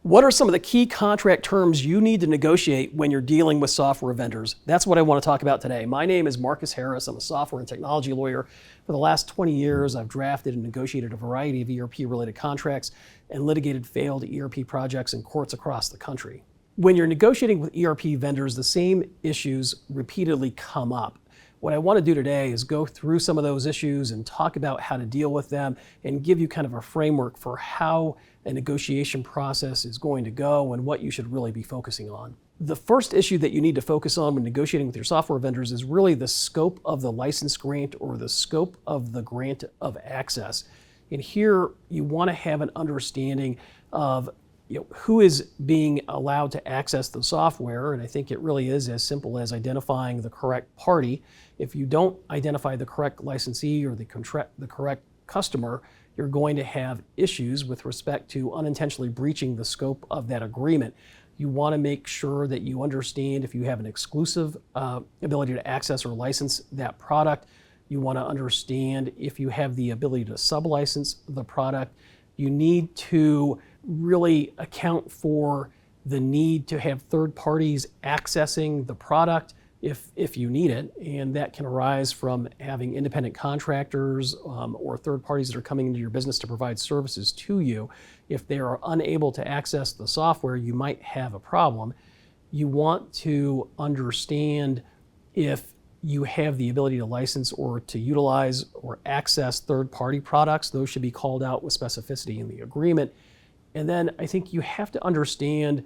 What are some of the key contract terms you need to negotiate when you're dealing with software vendors? That's what I want to talk about today. My name is Marcus Harris. I'm a software and technology lawyer. For the last 20 years, I've drafted and negotiated a variety of ERP-related contracts and litigated failed ERP projects in courts across the country. When you're negotiating with ERP vendors, the same issues repeatedly come up. What I want to do today is go through some of those issues and talk about how to deal with them and give you kind of a framework for how a negotiation process is going to go and what you should really be focusing on. The first issue that you need to focus on when negotiating with your software vendors is really the scope of the license grant or the scope of the grant of access. And here you want to have an understanding of who is being allowed to access the software, and I think it really is as simple as identifying the correct party. If you don't identify the correct licensee or the correct customer, you're going to have issues with respect to unintentionally breaching the scope of that agreement. You want to make sure that you understand if you have an exclusive ability to access or license that product. You want to understand if you have the ability to sublicense the product. You need to really account for the need to have third parties accessing the product if you need it, and that can arise from having independent contractors or third parties that are coming into your business to provide services to you. If they are unable to access the software, you might have a problem. You want to understand if you have the ability to license or to utilize or access third-party products. Those should be called out with specificity in the agreement. And then I think you have to understand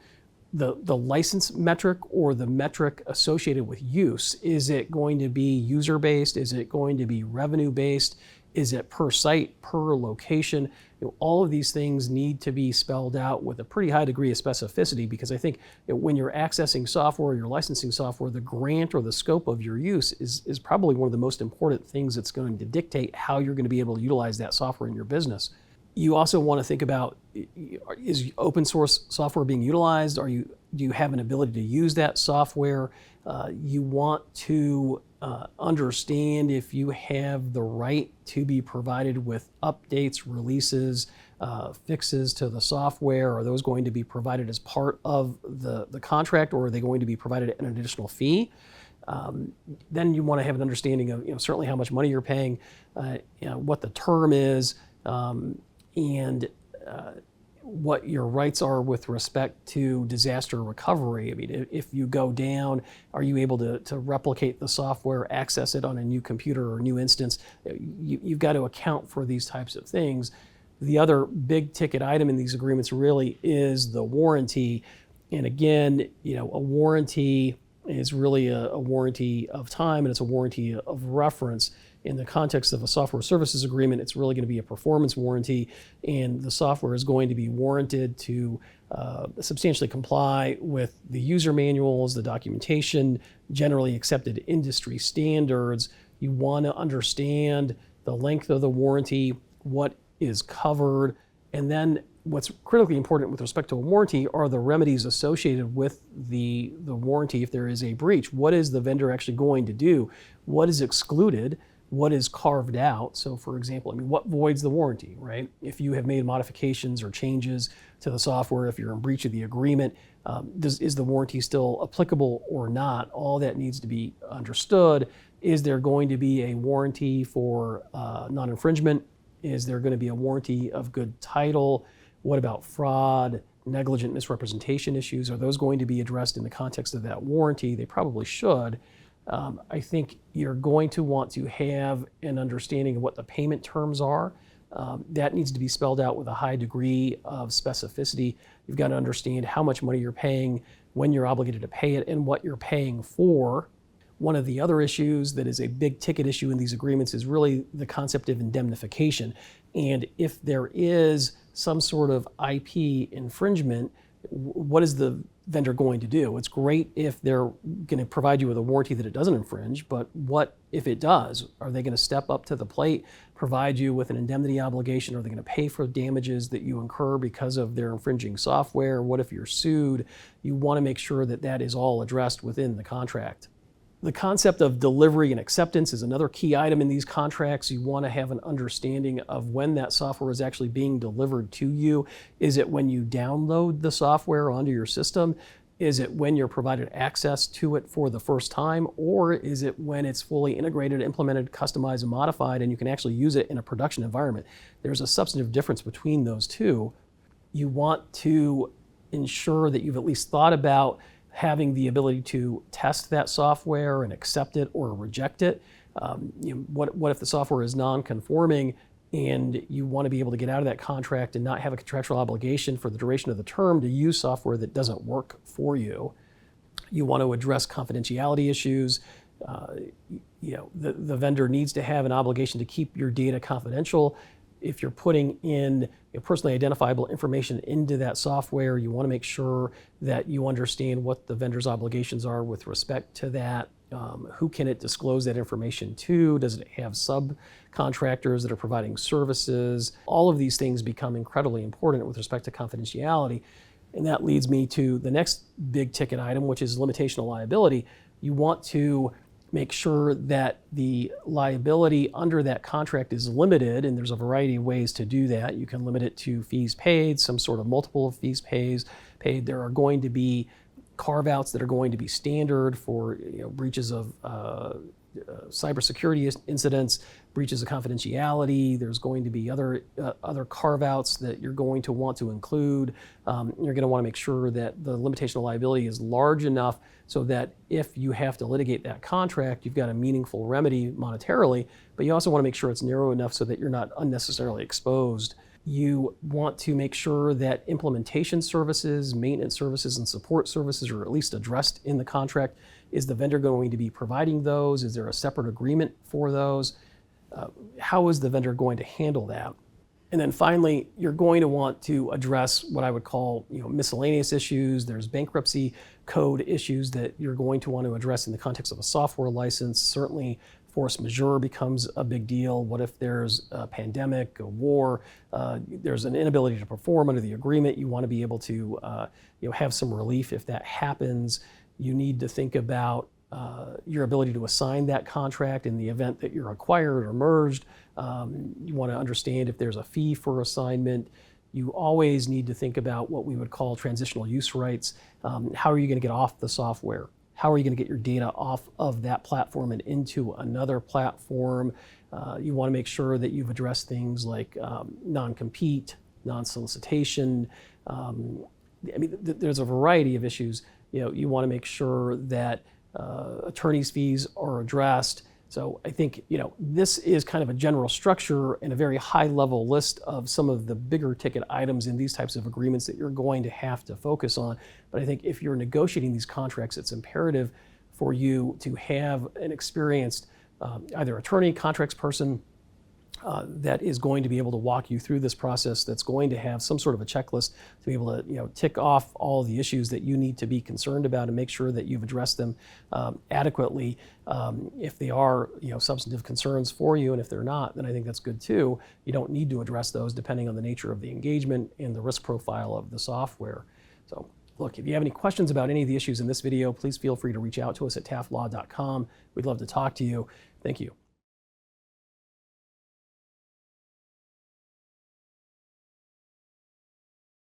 the license metric or the metric associated with use. Is it going to be user-based? Is it going to be revenue-based? Is it per site, per location? All of these things need to be spelled out with a pretty high degree of specificity, because I think when you're accessing software, you're licensing software, the grant or the scope of your use is probably one of the most important things that's going to dictate how you're going to be able to utilize that software in your business. You also want to think about, is open source software being utilized? Do you have an ability to use that software? You want to understand if you have the right to be provided with updates, releases, fixes to the software. Are those going to be provided as part of the contract, or are they going to be provided at an additional fee? Then you want to have an understanding of certainly how much money you're paying, what the term is, and what your rights are with respect to disaster recovery. I mean, if you go down, are you able to replicate the software, access it on a new computer or new instance? You've got to account for these types of things. The other big ticket item in these agreements really is the warranty. And again, a warranty is really a warranty of time, and it's a warranty of reference. In the context of a software services agreement, it's really going to be a performance warranty, and the software is going to be warranted to substantially comply with the user manuals, the documentation, generally accepted industry standards. You want to understand the length of the warranty, what is covered, and then what's critically important with respect to a warranty are the remedies associated with the warranty if there is a breach. What is the vendor actually going to do? What is excluded? What is carved out? So for example, what voids the warranty, right? If you have made modifications or changes to the software, if you're in breach of the agreement, is the warranty still applicable or not? All that needs to be understood. Is there going to be a warranty for non-infringement? Is there going to be a warranty of good title? What about fraud, negligent misrepresentation issues? Are those going to be addressed in the context of that warranty? They probably should. I think you're going to want to have an understanding of what the payment terms are. That needs to be spelled out with a high degree of specificity. You've got to understand how much money you're paying, when you're obligated to pay it, and what you're paying for. One of the other issues that is a big ticket issue in these agreements is really the concept of indemnification. And if there is some sort of IP infringement, what is the vendor going to do? It's great if they're going to provide you with a warranty that it doesn't infringe, but what if it does? Are they going to step up to the plate, provide you with an indemnity obligation? Are they going to pay for damages that you incur because of their infringing software? What if you're sued? You want to make sure that that is all addressed within the contract. The concept of delivery and acceptance is another key item in these contracts. You want to have an understanding of when that software is actually being delivered to you. Is it when you download the software onto your system? Is it when you're provided access to it for the first time? Or is it when it's fully integrated, implemented, customized, and modified, and you can actually use it in a production environment? There's a substantive difference between those two. You want to ensure that you've at least thought about having the ability to test that software and accept it or reject it. What if the software is non-conforming and you want to be able to get out of that contract and not have a contractual obligation for the duration of the term to use software that doesn't work for you? You want to address confidentiality issues. The vendor needs to have an obligation to keep your data confidential. If you're putting in personally identifiable information into that software, you want to make sure that you understand what the vendor's obligations are with respect to that. Who can it disclose that information to? Does it have subcontractors that are providing services? All of these things become incredibly important with respect to confidentiality. And that leads me to the next big ticket item, which is limitation of liability. You want to make sure that the liability under that contract is limited, and there's a variety of ways to do that. You can limit it to fees paid, some sort of multiple of fees paid. There are going to be carve-outs that are going to be standard for breaches of cybersecurity incidents, breaches of confidentiality. There's going to be other carve-outs that you're going to want to include. You're going to want to make sure that the limitation of liability is large enough so that if you have to litigate that contract, you've got a meaningful remedy monetarily, but you also want to make sure it's narrow enough so that you're not unnecessarily exposed. You want to make sure that implementation services, maintenance services, and support services are at least addressed in the contract. Is the vendor going to be providing those? Is there a separate agreement for those? How is the vendor going to handle that? And then finally, you're going to want to address what I would call miscellaneous issues. There's bankruptcy code issues that you're going to want to address in the context of a software license. Certainly, force majeure becomes a big deal. What if there's a pandemic, a war, there's an inability to perform under the agreement? You want to be able to have some relief if that happens. You need to think about your ability to assign that contract in the event that you're acquired or merged. You want to understand if there's a fee for assignment. You always need to think about what we would call transitional use rights. How are you going to get off the software? How are you going to get your data off of that platform and into another platform? You want to make sure that you've addressed things like non-compete, non-solicitation. There's a variety of issues. You want to make sure that attorney's fees are addressed. So I think this is kind of a general structure and a very high-level list of some of the bigger ticket items in these types of agreements that you're going to have to focus on. But I think if you're negotiating these contracts, it's imperative for you to have an experienced either attorney, contracts person that is going to be able to walk you through this process, that's going to have some sort of a checklist to be able to tick off all the issues that you need to be concerned about and make sure that you've addressed them adequately. If they are substantive concerns for you, and if they're not, then I think that's good too. You don't need to address those depending on the nature of the engagement and the risk profile of the software. So look, if you have any questions about any of the issues in this video, please feel free to reach out to us at taftlaw.com. We'd love to talk to you. Thank you.